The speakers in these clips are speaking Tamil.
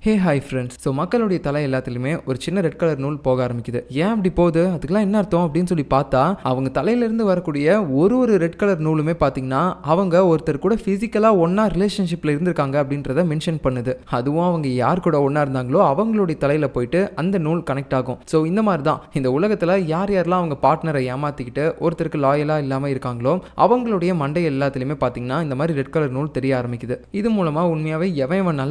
Hey hi friends. ஸோ மக்களுடைய தலை எல்லாத்துலேயுமே ஒரு சின்ன ரெட் கலர் நூல் போக ஆரம்பிக்குது. ஏன் அப்படி போகுது, அதுக்கெல்லாம் என்ன அர்த்தம் அப்படின்னு சொல்லி பார்த்தா, அவங்க தலையிலேருந்து வரக்கூடிய ஒரு ரெட் கலர் நூலுமே பார்த்தீங்கன்னா அவங்க ஒருத்தர் கூட ஃபிசிக்கலாக ஒன்றா ரிலேஷன்ஷிப்பில் இருந்திருக்காங்க அப்படின்றத மென்ஷன் பண்ணுது. அதுவும் அவங்க யார் கூட ஒன்றா இருந்தாங்களோ அவங்களுடைய தலையில் போயிட்டு அந்த நூல் கனெக்ட் ஆகும். ஸோ இந்த மாதிரி தான் இந்த உலகத்தில் யாரெல்லாம் அவங்க பார்ட்னரை ஏமாற்றிக்கிட்டு ஒருத்தருக்கு லாயலாக இல்லாமல் இருக்காங்களோ அவங்களுடைய மண்டை எல்லாத்துலேயுமே பார்த்தீங்கன்னா இந்த மாதிரி ரெட் கலர் நூல் தெரிய ஆரம்பிக்குது. இது மூலமாக உண்மையாகவே எவன்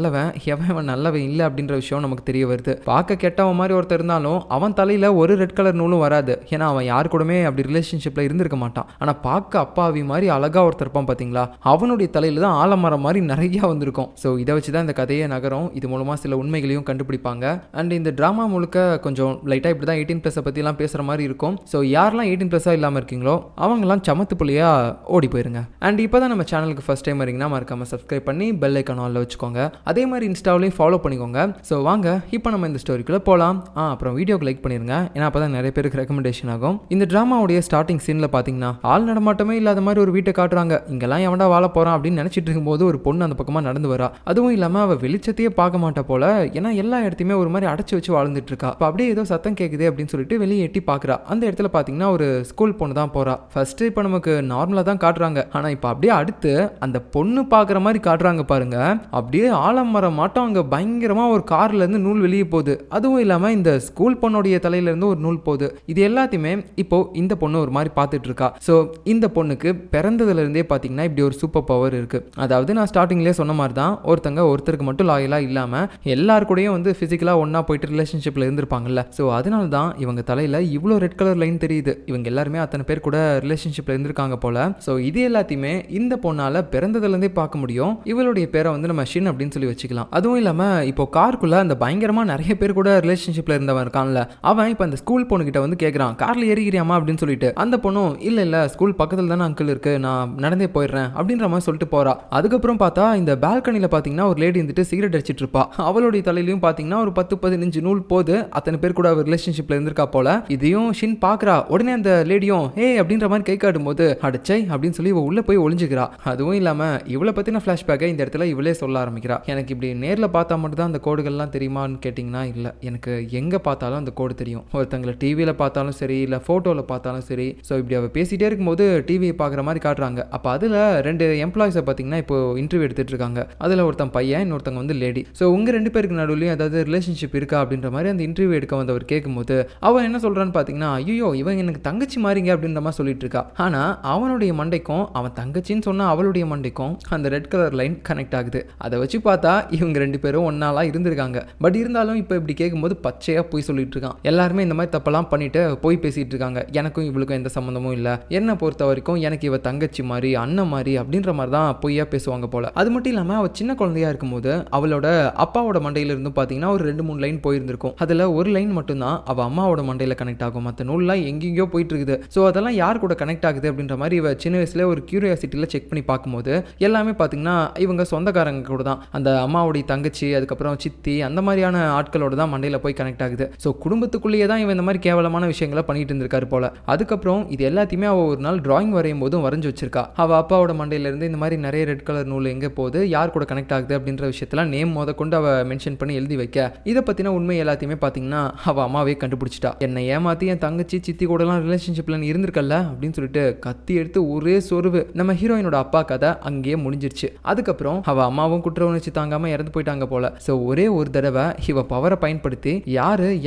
நல்லவன் இல்லை அப்படின்ற விஷயம் நமக்கு தெரிய வருது. பார்க்க கெட்டவன் மாதிரி ஒருத்தர் இருந்தாலும் அவன் தலையில ஒரு ரெட் கலர் நூலும் வராது. ஏன்னா அவன் யாரு கூடமே அப்படி ரிலேஷன்ஷிப்ல இருந்திருக்க மாட்டான். ஆனா பார்க்க அப்பாவி மாதிரி அழகா ஒருத்தர் இருப்பான் பாத்தீங்களா, அவனுடைய தலையில தான் ஆலமரம் மாதிரி நிறைய வந்திருக்கும். ஸோ இதை வச்சுதான் இந்த கதையை நகரும். இது மூலமா சில உண்மைகளையும் கண்டுபிடிப்பாங்க. அண்ட் இந்த டிராமா முழுக்க கொஞ்சம் லைட்டா இப்படிதான் 18+ பத்தி எல்லாம் பேசுற மாதிரி இருக்கும். ஸோ யாரெல்லாம் 18+ இல்லாம இருக்கீங்களோ அவங்கெல்லாம் சமத்து புள்ளியா ஓடி போயிருங்க. அண்ட் இப்போதான் நம்ம சேனலுக்கு ஃபர்ஸ்ட் டைம் வரீங்கன்னா மறக்காம சப்ஸ்கிரைப் பண்ணி பெல் ஐக்கான் ஆல்ல வச்சுக்கோங்க. அதே மாதிரி இன்ஸ்டாவிலையும் ஃபாலோ பண்ணிக்கோங்க. ஸோ வாங்க இப்போ நம்ம இந்த ஸ்டோரிக்குள்ள போகலாம். அப்புறம் வீடியோக்கு லைக் பண்ணிருங்க, ஏன்னா அப்போ தான் நிறைய பேருக்கு ரெக்கமெண்டேஷன் ஆகும். இந்த ட்ராமாவுடைய ஸ்டார்டிங் சீனில் பார்த்தீங்கன்னா ஆள் நடமாட்டமே இல்லாத மாதிரி ஒரு வீட்டை காட்டுறாங்க. இங்கெல்லாம் எவன்டா வாழ போகிறான் அப்படின்னு நினச்சிட்டு இருக்கும்போது ஒரு பொண்ணு அந்த பக்கமாக நடந்து வரா. அதுவும் இல்லாமல் அவள் வெளிச்சத்தையே பார்க்க மாட்டா போல, ஏன்னா எல்லா இடத்தையுமே ஒரு மாதிரி அடைச்சி வச்சு வாழ்ந்துட்டு இருக்கா. இப்போ அப்படியே ஏதோ சத்தம் கேட்குது அப்படின்னு சொல்லிட்டு வெளியே எட்டி பார்க்குறா. அந்த இடத்துல பார்த்தீங்கன்னா ஒரு ஸ்கூல் பொண்ணு தான் போறா. ஃபர்ஸ்ட் இப்போ நமக்கு நார்மலாக தான் காட்டுறாங்க, ஆனால் இப்போ அப்படியே அடுத்து அந்த பொண்ணு பார்க்குற மாதிரி காட்டுறாங்க பாருங்க. அப்படியே ஆலமரம் மாட்டோம் அங்கே பயங்கரமாக ஒரு கார்ல இருந்து நூல் வெளியே போகுது. அதுவும் இல்லாம இந்த ஸ்கூல் பொண்ணுடைய தலையில இருந்து ஒரு நூல் போகுது. இது எல்லாத்தையுமே இப்போ இந்த பொண்ணு ஒரு மாதிரி பார்த்துட்டு இருக்கா. ஸோ இந்த பொண்ணுக்கு பிறந்ததுல இருந்தே பார்த்தீங்கன்னா இப்படி ஒரு சூப்பர் பவர் இருக்கு. அதாவது நான் ஸ்டார்டிங்லேயே சொன்ன மாதிரி தான் ஒருத்தருக்கு மட்டும் லாயலா இல்லாம எல்லாரு கூடயும் வந்து பிசிக்கலா ஒன்னா போயிட்டு ரிலேஷன்ஷிப்ல இருந்திருப்பாங்கல்ல. ஸோ அதனால தான் இவங்க தலையில இவ்வளோ ரெட் கலர் லைன் தெரியுது. இவங்க எல்லாருமே அத்தனை பேர் கூட ரிலேஷன்ஷிப்ல இருந்திருக்காங்க போல. ஸோ இது எல்லாத்தையுமே இந்த பொண்ணால பிறந்ததுல இருந்தே பார்க்க முடியும். இவளுடைய பேரை வந்து நம்ம ஷின் அப்படின்னு சொல்லி வச்சுக்கலாம். அதுவும் இல்லாம இப்போ காருக்குள்ள அந்த பயங்கரமா நிறைய பேர் கூட ரிலேஷன்ஷிப்ல இருந்தவன் இருக்கான்ல, அவன் இப்போ அந்த ஸ்கூல் பொண்ணு கிட்ட வந்து கேட்கறான், கார்ல ஏறிக்கிறியாமா அப்படின்னு சொல்லிட்டு. அந்த பொண்ணும் இல்ல ஸ்கூல் பக்கத்துல தானே அங்கிள் இருக்கு, நான் நடந்தே போயிடுறேன் அப்படின்ற மாதிரி சொல்லிட்டு போறா. அதுக்கப்புறம் பார்த்தா இந்த பால்கனில பாத்தீங்கன்னா ஒரு லேடி வந்துட்டு சிகரெட் அடிச்சிட்டு இருப்பா. அவளுடைய தலையிலையும் பாத்தீங்கன்னா ஒரு 10-15 நூல் போது. அத்தனை பேர் கூட ரிலேஷன்ஷிப்ல இருந்திருக்கா போல. இதையும் ஷின் பாக்குறா. உடனே அந்த லேடியும் ஹே அப்படின்ற மாதிரி கை காட்டும் போது அடச்சை அப்படின்னு சொல்லி இவ உள்ள போய் ஒளிஞ்சுக்கிறா. அதுவும் இல்லாம இவளை பத்தின பிளாஷ்பேக்கை இந்த இடத்துல இவளே சொல்ல ஆரம்பிக்கிறா. எனக்கு இப்படி நேர்ல பார்த்தா மட்டும் தான் அந்த கோடுகள்லாம் தெரியுமான்னு கேட்டிங்கன்னா இல்லை, எனக்கு எங்கே பார்த்தாலும் அந்த கோடு தெரியும். ஒருத்தங்களை டிவியில் பார்த்தாலும் சரி, இல்லை ஃபோட்டோவில் பார்த்தாலும் சரி. ஸோ இப்படி அவள் பேசிகிட்டே இருக்கும்போது டிவியை பார்க்குற மாதிரி காட்டுறாங்க. அப்போ அதில் 2 எம்ப்ளாயிஸை பார்த்தீங்கன்னா இப்போ இன்டர்வியூ எடுத்துகிட்டு இருக்காங்க. அதில் ஒருத்தன் பையன், இன்னொருத்தங்க வந்து லேடி. ஸோ உங்கள் 2 பேருக்கு நடுவுலையும் ஏதாவது ரிலேஷன்ஷிப் இருக்கா அப்படின்ற மாதிரி அந்த இன்டர்வியூ எடுக்க வந்தவர் கேட்கும்போது அவன் என்ன சொல்கிறான்னு பார்த்தீங்கன்னா, ஐயோ இவன் எனக்கு தங்கச்சி மாறிங்க அப்படின்ற மாதிரி சொல்லிட்டு இருக்கா. ஆனால் அவனுடைய மண்டைக்கும் அவன் தங்கச்சின்னு சொன்னால் அவளுடைய மண்டைக்கும் அந்த ரெட் கலர் லைன் கனெக்ட் ஆகுது. அதை வச்சு பார்த்தா இவங்க 2 பேரும் ஒன்னாலாம் இருந்திருக்காங்க. பட் இருந்தாலும் இப்போ இப்படி கேட்கும்போது பச்சையா போய் சொல்லிட்டு இருக்கான். எல்லாருமே இந்த மாதிரி தப்பெல்லாம் பண்ணிட்டு போய் பேசிட்டு இருக்காங்க. எனக்கும் இவளுக்கும் எந்த சம்மந்தமும் இல்லை, என்னை பொறுத்த வரைக்கும் எனக்கு இவ தங்கச்சி மாதிரி அண்ணன் மாதிரி அப்படின்ற மாதிரி தான் பொய்யா பேசுவாங்க போல. அது மட்டும் இல்லாமல் அவள் சின்ன குழந்தையா இருக்கும்போது அவளோட அப்பாவோட மண்டையில இருந்து பார்த்தீங்கன்னா ஒரு 2-3 லைன் போயிருந்திருக்கும். அதில் ஒரு லைன் மட்டும்தான் அவள் அம்மாவோட மண்டையில கனெக்ட் ஆகும். மற்ற நூல்லாம் எங்கெங்கயோ போயிட்டு இருக்குது. ஸோ அதெல்லாம் யார் கூட கனெக்ட் ஆகுது அப்படின்ற மாதிரி இவ சின்ன வயசுல ஒரு கியூரியாசிட்டியில் செக் பண்ணி பார்க்கும்போது எல்லாமே பார்த்தீங்கன்னா இவங்க சொந்தக்காரங்க கூட தான். அந்த அம்மாவுடைய தங்கச்சி, அதுக்கப்புறம் சித்தி, அந்த மாதிரியான ஆட்களோட தான் மண்டையில் போய் கனெக்ட் ஆகுது. ஸோ குடும்பத்துக்குள்ளேயே தான் இவன் இந்த மாதிரி கேவலமான விஷயங்களை பண்ணிட்டு இருந்திருக்காரு போல. அதுக்கப்புறம் இது எல்லாத்தையுமே அவள் ஒரு நாள் டிராயிங் வரையும் போதும் வரைஞ்சு வச்சிருக்கா. அவள் அப்பாவோட மண்டையிலேருந்து இந்த மாதிரி நிறைய ரெட் கலர் நூல் எங்கே போகுது, யார் கூட கனெக்ட் ஆகுது அப்படின்ற விஷயத்தெல்லாம் நேம் கொண்டு அவள் மென்ஷன் பண்ணி எழுதி வைக்க, இதை பற்றின உண்மை எல்லாத்தையுமே பார்த்தீங்கன்னா அவள் அம்மாவே கண்டுபிடிச்சிட்டா. என்னை ஏமாற்றி என் தங்கச்சி சித்தி கூடலாம் ரிலேஷன்ஷிப்ல நீ இருந்திருக்கல்ல அப்படின்னு சொல்லிட்டு கத்தி எடுத்து ஒரே சொருவு நம்ம ஹீரோயினோட அப்பா கதை அங்கேயே முடிஞ்சிருச்சு. அதுக்கப்புறம் அவள் அம்மாவும் குற்ற உணர்ச்சி தாங்காம இறந்து போயிட்டாங்க போல. ஸோ ஒரே ஒரு தடவை இவ பவரை பயன்படுத்தி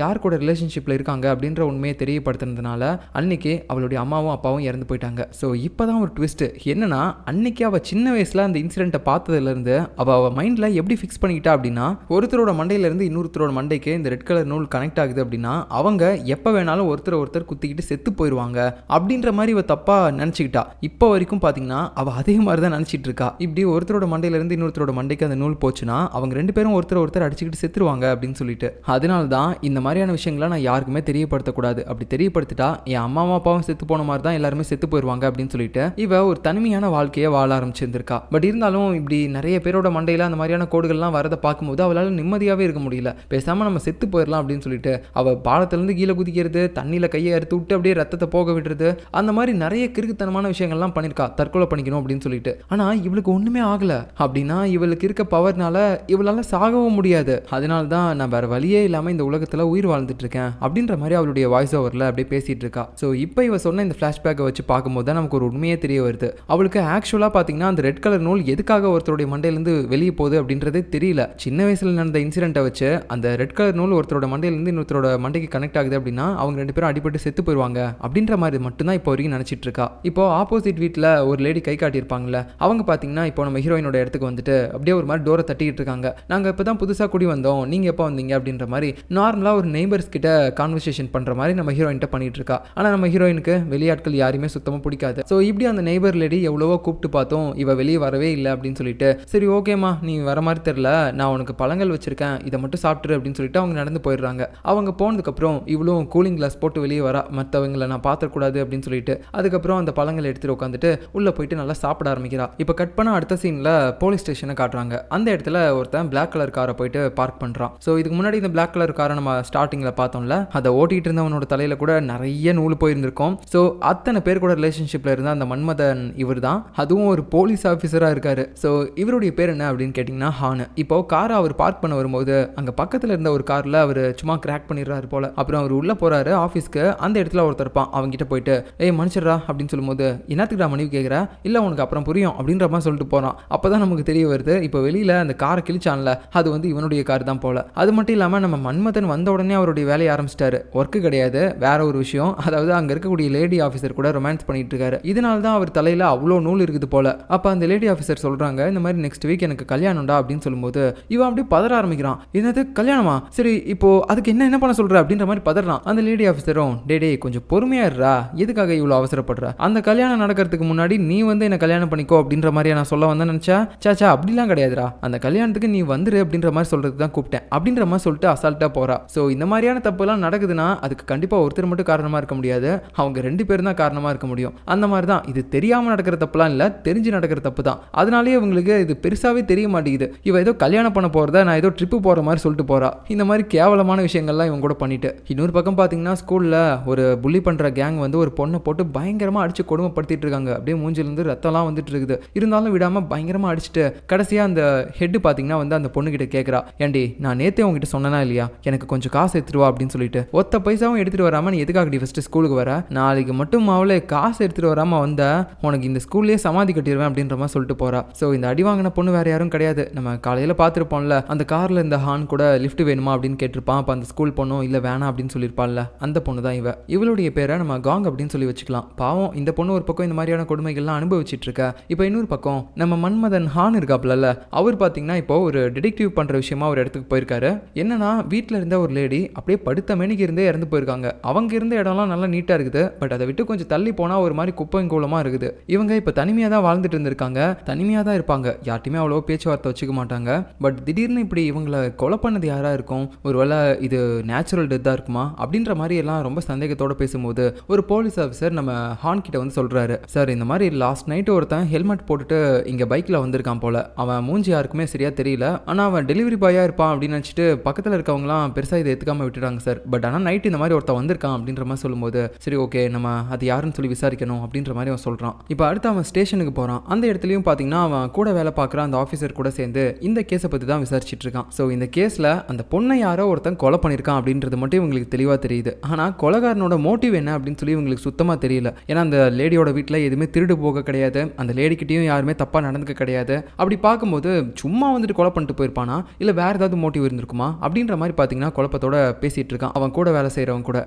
யார் கூட ரிலேஷன்ஷிப்ல இருக்காங்க அப்படின்ற உண்மையை தெரியப்படுத்துனதுனால அன்னைக்கு அவளுடைய அம்மாவும் அப்பாவும் இறந்து போயிட்டாங்க. ஸோ இப்போதான் ஒரு ட்விஸ்ட் என்னன்னா, அன்னைக்கு அவ சின்ன வயசுல அந்த இன்சிடென்ட்டை பார்த்ததுல இருந்து அவ மைண்ட்ல எப்படி ஃபிக்ஸ் பண்ணிக்கிட்டா அப்படின்னா, ஒருத்தரோட மண்டையில இருந்து இன்னொருத்தரோட மண்டைக்கு இந்த ரெட் கலர் நூல் கனெக்ட் ஆகுது அப்படின்னா அவங்க எப்ப வேணாலும் ஒருத்தர் குத்திக்கிட்டு செத்து போயிடுவாங்க அப்படின்ற மாதிரி இவ தப்பா நினைச்சுக்கிட்டா. இப்போ வரைக்கும் பாத்தீங்கன்னா அவ அதே மாதிரி தான் நினைச்சிட்டு இருக்கா. இப்படி ஒருத்தரோட மண்டையில இருந்து இன்னொருத்தரோட மண்டைக்கு அந்த நூல் போச்சுன்னா அவங்க 2 பேரும் ஒருத்தர் அடிச்சுக்கிட்டு செத்துருவாங்க அப்படின்னு சொல்லிட்டு. அதனால தான் இந்த மாதிரியான விஷயங்களை நான் யாருக்குமே தெரியப்படுத்தக்கூடாது. அப்படி தெரியப்படுத்திட்டா என் அம்மா அப்பாவும் செத்து போன மாதிரி தான் எல்லாருமே செத்து போயிடுவாங்க அப்படின்னு சொல்லிட்டு இவ ஒரு தனிமையான வாழ்க்கையை வாழ ஆரம்பிச்சிருந்திருக்கா. பட் இருந்தாலும் இப்படி நிறைய பேரோட மண்டையில அந்த மாதிரியான கோடுகள்லாம் வரதை பார்க்கும்போது அவளால நிம்மதியாவே இருக்க முடியல. பேசாம நம்ம செத்து போயிடலாம் அப்படின்னு சொல்லிட்டு அவ பாலத்திலிருந்து கீழே குதிக்கிறது, தண்ணியில கையை அறுத்து விட்டு அப்படியே ரத்தத்தை போக விடுறது, அந்த மாதிரி நிறைய கிறுக்குத்தனமான விஷயங்கள்லாம் பண்ணிருக்கா தற்கொலை பண்ணிக்கணும் அப்படின்னு சொல்லிட்டு. ஆனா இவளுக்கு ஒண்ணுமே ஆகல அப்படின்னா இவளுக்கு இருக்க பவர்னால இவளால சாக சாகவும் முடியாது, அதனால தான் நான் வேற வழியே இல்லாம இந்த உலகத்துல உயிர் வாழ்ந்துட்டு இருக்கேன் அப்படின்ற மாதிரி அவளுடைய வாய்ஸ் ஓவர்ல அப்படியே பேசிட்டு இருக்கா. ஸோ இப்போ இவ சொன்ன இந்த ஃபிளாஷ்பேக்கை வச்சு பார்க்கும்போது தான் நமக்கு ஒரு உண்மையே தெரிய வருது. அவளுக்கு ஆக்சுவலா பாத்தீங்கன்னா அந்த ரெட் கலர் நூல் எதுக்காக ஒருத்தருடைய மண்டையிலிருந்து வெளியே போகுது அப்படின்றதே தெரியல. சின்ன வயசுல நடந்த இன்சிடென்ட்டை வச்சு அந்த ரெட் கலர் நூல் ஒருத்தரோட மண்டையிலிருந்து இன்னொருத்தரோட மண்டைக்கு கனெக்ட் ஆகுது அப்படின்னா அவங்க 2 பேரும் அடிபட்டு செத்து போயிருவாங்க அப்படின்ற மாதிரி மட்டும்தான் இப்போ வரைக்கும் நினைச்சிட்டு இருக்கா. இப்போ ஆப்போசிட் வீட்டில் ஒரு லேடி கை காட்டியிருப்பாங்கல்ல, அவங்க பார்த்தீங்கன்னா இப்போ நம்ம ஹீரோயினோட இடத்துக்கு வந்துட்டு அப்படியே ஒரு மாதிரி டோரை தட்டிக்கிட்டு இருக்காங்க. நாங்கள் இப்போ தான் புதுசாக குடி வந்தோம், நீங்கள் எப்போ வந்தீங்க அப்படின்ற மாதிரி நார்மலாக ஒரு நெய்பர்ஸ் கிட்ட கான்வர்சேஷன் பண்ணுற மாதிரி நம்ம ஹீரோயின்ட்ட பண்ணிட்டு இருக்கா. ஆனால் நம்ம ஹீரோயினுக்கு வெளியாட்கள் யாருமே சுத்தமாக பிடிக்காது. ஸோ இப்படி அந்த நெய்பர் லேடி எவ்வளவோ கூப்பிட்டு பார்த்தோம், இவ வெளியே வரவே இல்லை அப்படின்னு சொல்லிட்டு, சரி ஓகேம்மா நீ வர மாதிரி தெரில, நான் உனக்கு பழங்கள் வச்சிருக்கேன், இதை மட்டும் சாப்பிட்டுரு அப்படின்னு சொல்லிட்டு அவங்க நடந்து போயிடுறாங்க. அவங்க போனதுக்கப்புறம் இவ்வளோ கூலிங் கிளாஸ் போட்டு வெளியே வரா, மற்றவங்களை நான் பார்த்துக்கூடாது அப்படின்னு சொல்லிட்டு. அதுக்கப்புறம் அந்த பழங்களை எடுத்துட்டு உட்காந்துட்டு உள்ளே போயிட்டு நல்லா சாப்பிட ஆரம்பிக்கிறா. இப்போ கட் பண்ண அடுத்த சீனில் போலீஸ் ஸ்டேஷனை காட்டுறாங்க. அந்த இடத்துல ஒருத்தன் பிளாக் கலர் காரை போயிட்டு பார்க் பண்ணுறான். ஸோ இதுக்கு முன்னாடி இந்த பிளாக் கலர் காரை நம்ம ஸ்டார்டிங்கில் பார்த்தோம்ல, அதை ஓட்டிகிட்டு இருந்தவனோட தலையில் கூட நிறைய நூல் போயிருந்திருக்கும். ஸோ அத்தனை பேர் கூட ரிலேஷன்ஷிப்பில் இருந்த அந்த மன்மதன் இவர் தான், அதுவும் ஒரு போலீஸ் ஆஃபீஸராக இருக்காரு. ஸோ இவருடைய பேர் என்ன அப்படின்னு கேட்டிங்கன்னா ஹானு. இப்போ காரை அவர் பார்க் பண்ண வரும்போது அங்கே பக்கத்தில் இருந்த ஒரு காரில் அவர் சும்மா கிராக் பண்ணிடுறாரு போல. அப்புறம் அவர் உள்ளே போகிறாரு ஆஃபீஸ்க்கு. அந்த இடத்துல ஒருத்தர் இருப்பான், அவங்ககிட்ட போயிட்டு ஏய் மனுஷரா அப்படின்னு சொல்லும்போது, என்னத்துக்கு நான் மனைவி கேட்குறா, இல்லை உனக்கு அப்புறம் புரியும் அப்படின்ற மாதிரி சொல்லிட்டு போகிறான். அப்போ தான் நமக்கு தெரிய வருது இப்போ வெளியில் அந்த காரை கிழிச்சான்ல அது வந்து இவனுடைய கார் தான் போல. அது மட்டும் இல்லாமல் நம்ம மன்மதன் வந்த உடனே அவருடைய வேலையை ஆரம்பிச்சிட்டாரு. ஒர்க்கு கிடையாது, வேற ஒரு விஷயம். அதாவது அங்கே இருக்கக்கூடிய லேடி ஆஃபீஸர் கூட ரொமான்ஸ் பண்ணிட்டு இருக்காரு. இதனால தான் அவர் தலையில் அவ்வளோ நூல் இருக்குது போல. அப்போ அந்த லேடி ஆஃபீஸர் சொல்கிறாங்க, இந்த மாதிரி நெக்ஸ்ட் வீக் எனக்கு கல்யாணம்டா அப்படின்னு சொல்லும்போது இவன் அப்படியே பதற ஆரம்பிக்கிறான். என்னது கல்யாணமா, சரி இப்போ அதுக்கு என்ன பண்ண சொல்ற அப்படின்ற மாதிரி பதறான். அந்த லேடி ஆஃபீஸரும் டே கொஞ்சம் பொறுமையா இருடா, எதுக்காக இவ்வளோ அவசரப்படுற, அந்த கல்யாணம் நடக்கிறதுக்கு முன்னாடி நீ வந்து என்ன கல்யாணம் பண்ணிக்கோ அப்படின்ற மாதிரி நான் சொல்ல வந்தேன் நினைச்சா, சாச்சா அப்படிலாம் கிடையாதுடா, அந்த கல்யாணத்துக்கு நீ வந்துரு அப்படின்ற மாதிரி சொல்றதுக்கு தான் கூப்பிட்டேன் அப்படின்ற மாதிரி சொல்லிட்டு அசால்ட்டா போறா. ஸோ இந்த மாதிரியான தப்புலாம் நடக்குதுன்னா அதுக்கு கண்டிப்பாக ஒருத்தர் மட்டும் காரணமாக இருக்க முடியாது, அவங்க 2 பேரும் தான் காரணமாக இருக்க முடியும். அந்த மாதிரி தான் இது தெரியாமல் நடக்கிற தப்புலாம் இல்லை, தெரிஞ்சு நடக்கிற தப்பு தான். அதனாலேயே இவங்களுக்கு இது பெருசாகவே தெரிய மாட்டேங்குது. இவ ஏதோ கல்யாணம் பண்ண போகிறத நான் ஏதோ ட்ரிப்பு போகிற மாதிரி சொல்லிட்டு போகிறா. இந்த மாதிரி கேவலமான விஷயங்கள்லாம் இவங்க கூட பண்ணிட்டு, இன்னொரு பக்கம் பார்த்தீங்கன்னா ஸ்கூலில் ஒரு புள்ளி பண்ணுற கேங் வந்து ஒரு பொண்ணை போட்டு பயங்கரமாக அடித்து கொடுமைப்படுத்திட்டு இருக்காங்க. அப்படியே மூஞ்சிலேருந்து ரத்தம்லாம் வந்துட்டு இருக்குது. இருந்தாலும் விடாமல் பயங்கரமாக அடிச்சுட்டு கடைசியாக அந்த ஹெட்டு பார்த்தீங்கன்னா வந்து அந்த பொண்ணுகிட்ட கேட்குறா, ஏண்டி நான் நேற்றே உங்ககிட்ட சொன்னனா இல்லையா, எனக்கு கொஞ்சம் காசு எடுத்துருவா அப்படின்னு சொல்லிட்டு, ஒத்த பைசாவும் எடுத்துகிட்டு வராமல் நீ எதுக்காக ஃபஸ்ட்டு ஸ்கூலுக்கு வர, நாளைக்கு மட்டும் அவளே காசு எடுத்துகிட்டு வராமல் வந்த உனக்கு இந்த ஸ்கூல்லேயே சமாதி கட்டிடுவேன் அப்படின்ற மாதிரி சொல்லிட்டு போகிறா. ஸோ இந்த அடி வாங்கின பொண்ணு வேறு யாரும் கிடையாது, நம்ம காலையில் பார்த்துருப்போம்ல அந்த காரில் இந்த ஹான் கூட லிஃப்ட் வேணுமா அப்படின்னு கேட்டிருப்பான். அப்போ அந்த ஸ்கூல் பொண்ணும் இல்லை வேணாம் அப்படின்னு சொல்லியிருப்பாள்ல, அந்த பொண்ணு தான் இவ. இவளுடைய பேரை நம்ம காங் அப்படின்னு சொல்லி வச்சுக்கலாம். பாவம் இந்த பொண்ணு ஒரு பக்கம் இந்த மாதிரியான கொடுமைகள்லாம் அனுபவிச்சுட்டு இருக்க. இப்போ இன்னொரு பக்கம் நம்ம மன்மதன் ஹான் இருக்காப்ல, அவர் பார்த்தீங்கன்னா இப்போ ஒரு டிடெக்டிவ் பண்ணுற விஷயமா ஒரு இடத்துக்கு போயிருக்காரு. என்னன்னா வீட்டில் இருந்த ஒரு லேடி அப்படியே படுத்த மேனிக்கு இருந்தே இறந்து போயிருக்காங்க. அவங்க இருந்த இடம்லாம் நல்லா நீட்டாக இருக்குது, பட் அதை விட்டு கொஞ்சம் தள்ளி போனால் ஒரு மாதிரி குப்பைங்கூலமாக இருக்குது. இவங்க இப்போ தனிமையாக தான் வாழ்ந்துட்டு இருந்திருக்காங்க, தனிமையாக தான் இருப்பாங்க, யார்ட்டையுமே அவ்வளோ பேச்சுவார்த்தை வச்சுக்க மாட்டாங்க. பட் திடீர்னு இப்படி இவங்களை கொலை பண்ணது யாராக இருக்கும், ஒருவேளை இது நேச்சுரல் டெத்தாக இருக்குமா அப்படின்ற மாதிரி எல்லாம் ரொம்ப சந்தேகத்தோடு பேசும்போது ஒரு போலீஸ் ஆஃபீஸர் நம்ம ஹான் கிட்ட வந்து சொல்கிறாரு, சார் இந்த மாதிரி லாஸ்ட் நைட்டு ஒருத்தன் ஹெல்மெட் போட்டுட்டு இங்கே பைக்கில் வந்திருக்கான் போல, அவன் மூஞ்சி யாருக்குமே சரியாக தெரியல, ஆனால் அவன் டெலிவரி பாயாக இருப்பான் அப்படின்னு நினச்சிட்டு பக்கத்தில் இருக்கவங்களாம் பெருசாக இதை எடுத்துக்காமல் விட்டுட்டாங்க சார், பட் ஆனால் நைட்டு இந்த மாதிரி ஒருத்தன் வந்திருக்கான் அப்படின்ற மாதிரி சொல்லும்போது சரி ஓகே நம்ம அது யாருன்னு சொல்லி விசாரிக்கணும் அப்படின்ற மாதிரி அவன் சொல்கிறான். இப்போ அடுத்து அவன் ஸ்டேஷனுக்கு போகிறான். அந்த இடத்துலையும் பார்த்தீங்கன்னா அவன் கூட வேலை பார்க்குற அந்த ஆஃபீஸர் கூட சேர்ந்து இந்த கேஸை பற்றி தான் விசாரிச்சுட்டு இருக்கான். ஸோ இந்த கேஸில் அந்த பொண்ணை யாரோ ஒருத்தன் கொலை பண்ணியிருக்கான் அப்படின்றது மட்டும் இவங்களுக்கு தெளிவாக தெரியுது. ஆனால் கொலைகாரனோட மோட்டிவ் என்ன அப்படின்னு சொல்லி இவங்களுக்கு சுத்தமாக தெரியல. ஏன்னா அந்த லேடியோட வீட்டில் எதுவுமே திருடு போக கிடையாது, அந்த லேடிக்கிட்டையும் யாருமே தப்பாக நடந்துக்க கிடையாது. அப்படி பார்க்கும்போது சும்மா வந்துட்டு கொலை பண்ணிட்டு போயிருப்பானா இல்லை வேறு ஏதாவது மோட்டிவ் இருந்திருக்குமா அப்படின்ற மாதிரி பார்த்தீங்கன்னா குழப்பத்தோட பேசிகிட்டு இருக்கான் அவன் கூட வேலை செய்கிறவன் கூட.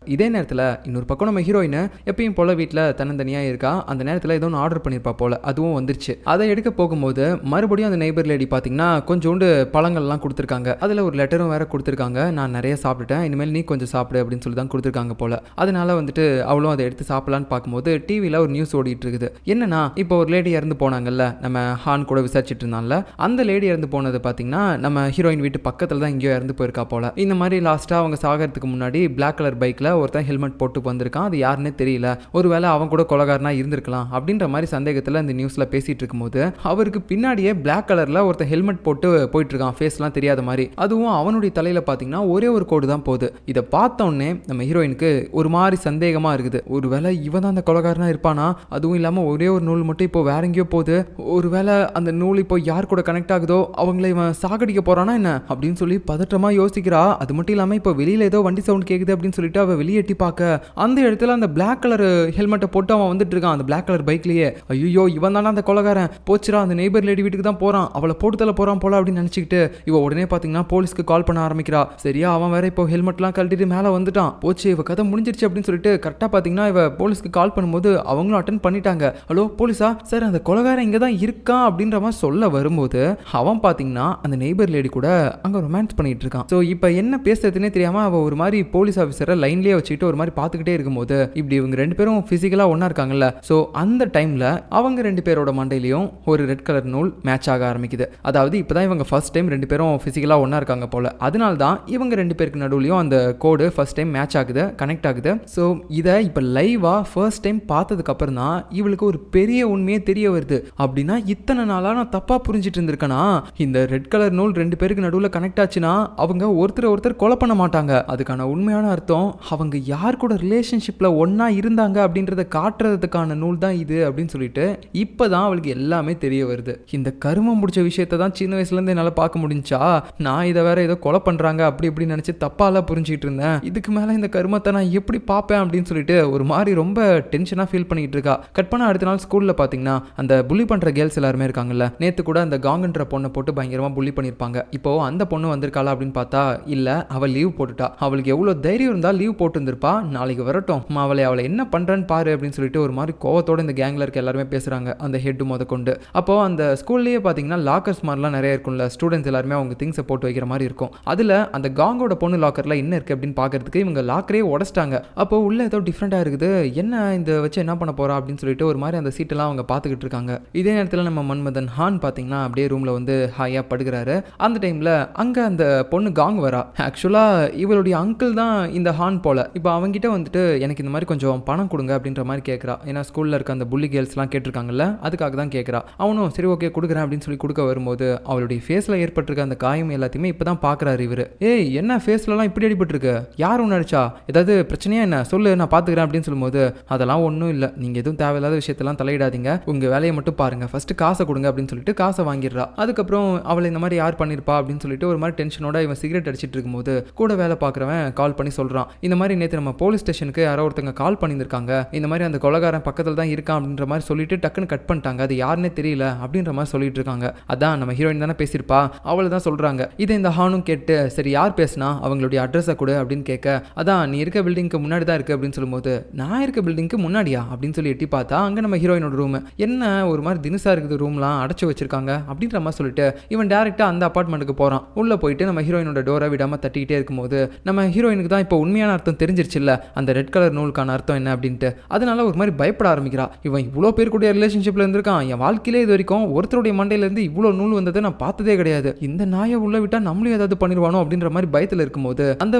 இதே நேரத்தில் இன்னொரு பக்கம் நம்ம ஹீரோயின் எப்பயும் போல வீட்டில் தன்னந்தனியாக இருக்கா. அந்த நேரத்தில் ஏதோ ஒன்று ஆர்டர் பண்ணியிருப்பா போல, அதுவும் வந்துருச்சு. அதை எடுக்க போகும்போது மறுபடியும் அந்த நெய்பர் லேடி பார்த்தீங்கன்னா கொஞ்சோண்டு பழங்கள்லாம் கொடுத்துருக்காங்க. அதில் ஒரு லெட்டரும் வேற கொடுத்துருக்காங்க, நான் நிறைய சாப்பிட்டுட்டேன், இனிமேல் நீ கொஞ்சம் சாப்பிடு அப்படின்னு சொல்லி தான் கொடுத்துருக்காங்க போல. அதனால வந்துட்டு அவளும் அதை எடுத்து சாப்பிடலான்னு பார்க்கும்போது டிவியில் ஒரு நியூஸ் ஓடிட்டு இருக்குது. என்னன்னா இப்போ ஒரு லேடி இறந்து போனாங்கல்ல, நம்ம ஹான் கூட விசாரிச்சுட்டு இருந்தான்ல, அந்த லேடி இறந்து போனது பார்த்தீங்கன்னா நம்ம ஹீரோயின் வீட்டு பக்கத்தில் தான் எங்கேயோ இறந்து போயிருக்கா போல. இந்த மாதிரி லாஸ்ட்டாக அவங்க சாகிறதுக்கு முன்னாடி பிளாக் கலர் பைக்கில் ஒருத்தன் ஹெல்மெட் போட்டு வந்திருக்கான், அது யாருன்னே தெரியல, ஒருவேளை அவன் கூட கொலைகாரனா இருந்திருக்கலாம் அப்படின்ற மாதிரி சந்தேகத்தில் இந்த நியூஸ்ல பேசிட்டு இருக்கும்போது அவருக்கு பின்னாடியே பிளாக் கலர்ல ஒருத்தன் ஹெல்மெட் போட்டு போயிட்டு இருக்கான், ஃபேஸ்லாம் தெரியாத மாதிரி. அதுவும் அவனுடைய தலையில பாத்தீங்கன்னா ஒரே ஒரு கோடு தான் போகுது. இதை பார்த்த உடனே நம்ம ஹீரோயினுக்கு ஒரு மாதிரி சந்தேகமா இருக்குது. ஒருவேளை இவன் தான் அந்த கொலைகாரனா இருப்பானா, அதுவும் இல்லாம ஒரே ஒரு நூல் மட்டும் இப்போ வேற எங்கேயோ போகுது, ஒருவேளை அந்த நூல் இப்போ யார் கூட கனெக்ட் ஆகுதோ அவங்களை இவன் சாகடிக்க போறானா என்ன அப்படின்னு சொல்லி பதற்றமா யோசிக்கிறா. அது மட்டும் இல்லாம இப்போ வெளியில ஏதோ வண்டி சவுண்ட் கேக்குது அப்படின்னு சொல்லிட்டு அவ வெளியே எட்டி பார்க்க அந்த இடத்துல அந்த பிளாக் கலர் ஹெல்மெட்டை போட்டு அவன் வந்துட்டு இருக்கான் அந்த பிளாக் கலர் பைக்லயே. ஐயோ இவன் தானே அந்த கொலைகாரன், போச்சுரா அந்த நெய்பர் லேடி வீட்டுக்கு தான் போறான், அவளை போட்டு தள்ள போறான் போல அப்படின்னு நினைச்சுக்கிட்டு இவ உடனே பாத்தீங்கன்னா போலீஸ்க்கு கால் பண்ண ஆரம்பிக்கிறா. சரியா அவன் வேற இப்போ ஹெல்மெட்லாம் கழட்டிட்டு மேலே வந்துட்டான், போச்சு இவ கதை முடிஞ்சிருச்சு அப்படின்னு சொல்லிட்டு கரெக்டாக பார்த்தீங்கன்னா இவ போலீஸ்க்கு கால் பண்ணும்போது அவங்களும் அட்டன் பண்ணிட்டாங்க. ஹலோ போலீஸா சார், அந்த கொலைகாரன் இங்கே தான் இருக்கான் அப்படின்ற மாதிரி சொல்ல வரும்போது அவன் பார்த்தீங்கன்னா அந்த நெய்பர் லேடி கூட அங்கே ரொமான்ஸ் பண்ணிட்டு இருக்கான். ஸோ இப்போ என்ன பேசுறதுன்னே தெரியாம அவ ஒரு மாதிரி போலீஸ் ஆஃபீஸரை லைன்லேயே வச்சுக்கிட்டு ஒரு மாதிரி பார்த்துக்கிட்டே இருக்கும்போது இப்படி இவங்க ரெண்டு பேரும் ஃபிசிக்கலாக ஒன்றா இருக்காங்கல்ல, ஸோ அந்த டைமில் அவங்க ரெண்டு பேரோட மண்டையிலையும் ஒரு ரெட் கலர் நூல் மேட்ச் ஆக ஆரம்பிக்குது. அதாவது இப்போதான் இவங்க ஃபர்ஸ்ட் டைம் ரெண்டு பேரும் ஃபிசிக்கலாக ஒன்றா இருக்காங்க போல, அதனால தான் இவங்க ரெண்டு பேருக்கு நடுவுலையும் அந்த கோடு ஃபர்ஸ்ட் டைம் மேட்ச் ஆகுது, கனெக்ட் ஆகுது. ஸோ இதை இப்போ லைவாக ஃபர்ஸ்ட் டைம் பார்த்ததுக்கு அப்புறம் தான் இவளுக்கு ஒரு பெரிய உண்மையே தெரிய வருது. அப்படின்னா இத்தனை நாளாக நான் தப்பாக புரிஞ்சிட்டு இருந்திருக்கேனா, இந்த ரெட் கலர் நூல் ரெண்டு பேருக்கு நடுவில் கனெக்ட் ஆச்சுன்னா அவங்க ஒருத்தர் கொலை பண்ண மாட்டாங்க, அதுக்கான உண்மையான அர்த்தம் அவங்க யார் கூட ரிலேஷன்ஷிப்பில் ஒன்றா இருந்தாங்க அப்படின்றத காட்டுறதுக்கான நூல் தான் இது அப்படின்னு சொல்லிட்டு இப்போதான் அவளுக்கு எல்லாமே தெரிய வருது. இந்த கருமம் முடிச்ச விஷயத்தை தான் சின்ன வயசுலேருந்து என்னால் பார்க்க முடிஞ்சா, நான் இதை வேற ஏதோ கொலை பண்ணுறாங்க அப்படி இப்படி நினச்சி தப்பாலாம் புரிஞ்சுக்கிட்டு இருந்தேன், இதுக்கு மேலே இந்த கருமத்தை நான் எப்படி பார்ப்பேன் அப்படின்னு சொல்லிட்டு ஒரு மாதிரி ரொம்ப டென்ஷனாக ஃபீல் பண்ணிக்கிட்டு இருக்கா. கட் பண்ண அடுத்த நாள் ஸ்கூலில் பார்த்தீங்கன்னா அந்த புள்ளி பண்ணுற கேர்ள்ஸ் எல்லாருமே இருக்காங்கல்ல, நேற்று கூட அந்த காங்கன்ற பொண்ணை போட்டு பயங்கரமாக புள்ளி பண்ணியிருப்பாங்க. இப்போ அந்த பொண்ணு வந்திருக்காளா அப்படின்னு பார்த்தா இல்லை, அவள் லீவ் போட்டுட்டா. அவளுக்கு எவ்வளோ தைரியம் இருந்தால் லீவ் போட்டு இருந்திருப்பா, நாளைக்கு வரட்டும் அவளை என்ன பண்ணுறேன்னு பாரு அப்படின்னு சொல்லிட்டு ஒரு மாதிரி கோவத்தோட இந்த கேங்கில் இருக்க எல்லாருமே பேசுகிறாங்க, அந்த ஹெட் முத கொண்டு. அப்போ அந்த ஸ்கூல்லேயே பார்த்தீங்கன்னா லாக்கர்ஸ் மாதிரிலாம் நிறைய இருக்கும்ல, ஸ்டூடெண்ட்ஸ் எல்லாருமே அவங்க திங்ஸை போட்டு வைக்கிற மாதிரி இருக்கும். அதில் அந்த காங்கோட பொண்ணு லாக்கரில் என்ன இருக்குது அப்படின்னு பார்க்கறதுக்கு இவங்க லாக்கரே உடச்சிட்டாங்க. அப்போ உள்ள ஏதோ டிஃப்ரெண்ட்டாக இருக்குது, என்ன இந்த வச்சு என்ன பண்ண போகிறா அப்படின்னு சொல்லிட்டு ஒரு மாதிரி அந்த சீட்டெல்லாம் அவங்க பார்த்துக்கிட்டு இருக்காங்க. இதே நேரத்தில் நம்ம மன்மதன் ஹான் பார்த்தீங்கன்னா அப்படியே ரூமில் வந்து ஹாயாக படுக்கிறாரு. அந்த டைமில் அங்கே அந்த பொண்ணு காங் வரா. ஆக்சுவலாக இவளுடைய அங்கிள் தான் இந்த ஹான் போல. இப்போ அவங்ககிட்ட வந்துட்டு எனக்கு இந்த மாதிரி கொஞ்சம் பணம் கொடுங்க அப்படின்ற மாதிரி கேட்குறா. ஏன்னா ஸ்கூலில் இருக்க அந்த புள்ளி கேர்ள்ஸ்லாம் கேட்டிருக்காங்கல்ல, அதுக்காக தான் கேட்குறா. அவனும் சரி ஓகே கொடுக்குறேன் அப்படின்னு சொல்லி கொடுக்க வரும்போது அவளுடைய ஃபேஸில் ஏற்பட்டிருக்க அந்த காயம் எல்லாத்தையுமே இப்போ தான் பார்க்குறாரு இவர். ஏய் என்ன ஃபேஸ்லலாம் இப்படி அடிபட்டுருக்கு, யார் ஒன்று அடிச்சா, ஏதாவது பிரச்சனையா என்ன சொல்லு நான் பார்த்துக்கிறேன் அப்படின்னு சொல்லும்போது அதெல்லாம் ஒன்றும் இல்லை, நீங்கள் எதுவும் தேவையில்லாத விஷயத்தெல்லாம் தலையிடாதீங்க, உங்கள் வேலையை மட்டும் பாருங்கள், ஃபஸ்ட்டு காசை கொடுங்க அப்படின்னு சொல்லிட்டு காசை வாங்கிடுறா. அதுக்கப்புறம் அவளை இந்த மாதிரி யார் பண்ணியிருப்பா அப்படின்னு சொல்லிட்டு ஒரு மாதிரி டென்ஷனோட இவன் சிகரெட் அடிச்சிட்டு இருக்கும்போது கூட வேலை பார்க்குறவன் கால் பண்ணி சொல்கிறான், இந்த மாதிரி நேற்று நம்ம போலீஸ் ஸ்டேஷனுக்கு யாரோ ஒருத்தங்க கால் பண்ணியிருக்காங்க, இந்த மாதிரி அந்த கொலைகாரன் பக்கத்தில் தான் இருக்கான் அப்படின்ற மாதிரி சொல்லிட்டு டக்குன்னு கட் பண்ணிட்டாங்க, அது யாருன்னே தெரியல அப்படின்ற மாதிரி சொல்லிட்டு இருக்காங்க. அதான் நம்ம ஹீரோயின் தானே பேசியிருப்பா, அவளை தான் சொல்கிறாங்க. இதை இந்த ஹானும் கேட்டு சரி யார் பேசினா அவங்களுடைய அட்ரஸை கொடு அப்படின்னு கேட்க, அதான் நீ இருக்க பில்டிங்க்கு முன்னாடி தான் இருக்குது அப்படின்னு சொல்லும்போது நான் இருக்க பில்டிங்க்கு முன்னாடியா அப்படின்னு சொல்லி எட்டி பார்த்தா அங்கே நம்ம ஹீரோயினோட ரூம். என்ன ஒரு மாதிரி தினுசா இருக்குது, ரூம்லாம் அடைச்சி வச்சிருக்காங்க அப்படின்ற மாதிரி சொல்லிட்டு இவன் டேரெக்டாக அந்த அப்பார்ட்மெண்ட்டுக்கு போகிறான். உள்ளே போயிட்டு நம்ம ஹீரோயினோட டோரை விடாமல் தட்டிக்கிட்டே இருக்கும்போது நம்ம ஹீரோயினுக்கு தான் இப்போ உண்மையான அர்த்தம் தெரிஞ்சிருச்சுல்ல, அந்த ரெட் கலர் நூலுக்கான அர்த்தம் என்ன அப்படின்ட்டு. அதனால ஒரு மாதிரி பயப்பட ஆரம்பிக்கிறா. இவன் இவ்வளோ பேர் கூட ரிலேஷன்ஷிப்பில் இருந்திருக்கான், என் வாழ்க்கையிலே இது வரைக்கும் ஒருத்தருடைய மண்டையிலேருந்து இவ்வளோ நூல் வந்ததை நான் பார்த்ததே கிடையாது, இந்த நாயை உள்ள விட்டா நம்மளும் ஏதாவது பண்ணிடுவானோ அப்படின்ற மாதிரி பயத்தில் இருக்கும்போது அந்த